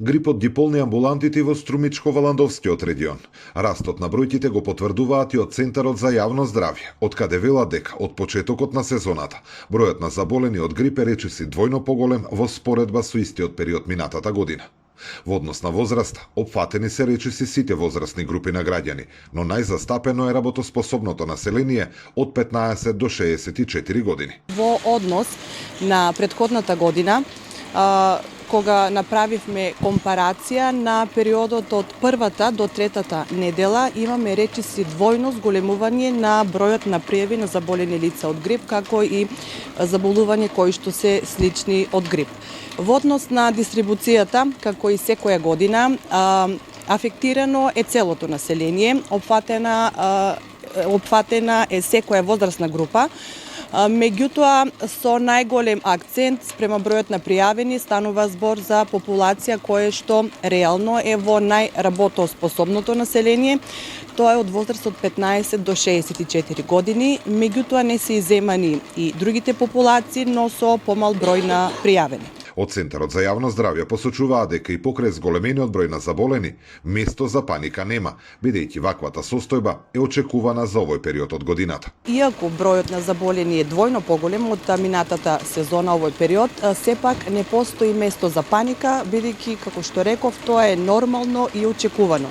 Грипот ги полни амбулантите во Струмичко-Валандовскиот регион. Растот на бројките го потврдуваат и од Центарот за јавно здравје, од каде велат дека од почетокот на сезоната бројот на заболени од грип е речиси двојно поголем во споредба со истиот период минатата година. Во однос на возраст, опфатени се речиси сите возрастни групи на граѓани, но најзастапено е работоспособното население од 15 до 64 години. Во однос на претходната година, кога направивме компарација на периодот од првата до третата недела, имаме речиси двојно зголемување на бројот на пријави на заболени лица од грип, како и заболување кои што се слични од грип. Во однос на дистрибуцијата, како и секоја година, афектирано е целото население, опфатена е секоја возрастна група. Меѓутоа, со најголем акцент спрема бројот на пријавени станува збор за популација која што реално е во најработоспособното население. Тоа е од возраст од 15 до 64 години, меѓутоа не се иземани и другите популации, но со помал број на пријавени. Од Центарот за јавно здравје посочуваат дека и покрај зголемениот број на заболени, место за паника нема, бидејќи ваквата состојба е очекувана за овој период од годината. Иако бројот на заболени е двојно поголем од минатата сезона овој период, сепак не постои место за паника, бидејќи, како што реков, тоа е нормално и очекувано.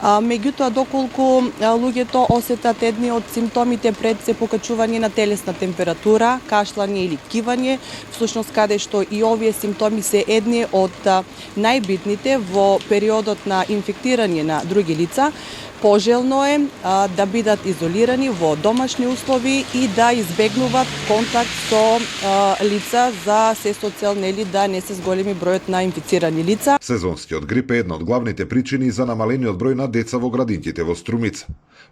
Меѓутоа, доколку луѓето осетат едни од симптомите пред се покачување на телесна температура, кашлање или кивање, всушност каде што и овие симптоми се едни од најбитните во периодот на инфектирање на други лица, пожелно е да бидат изолирани во домашни услови и да избегнуваат контакт со лица за се со цел да не се зголеми бројот на инфицирани лица. Сезонскиот грип е една од главните причини за намалениот број на деца во градинките во Струмица.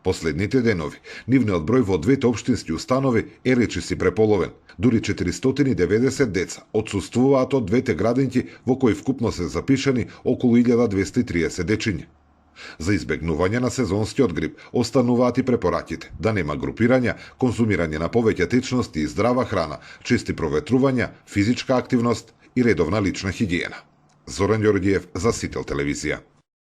Последните денови, нивниот број во двете општински установи е речиси преполовен. Дури 490 деца отсуствуваат од двете градинки во кои вкупно се запишани околу 1230 дечиња. За избегнување на сезонскиот грип остануваат и препораките да нема групирања, конзумирање на повеќе течности и здрава храна, чести проветрувања, физичка активност и редовна лична хигиена. Зоран Ѓорѓиев за Сител телевизија.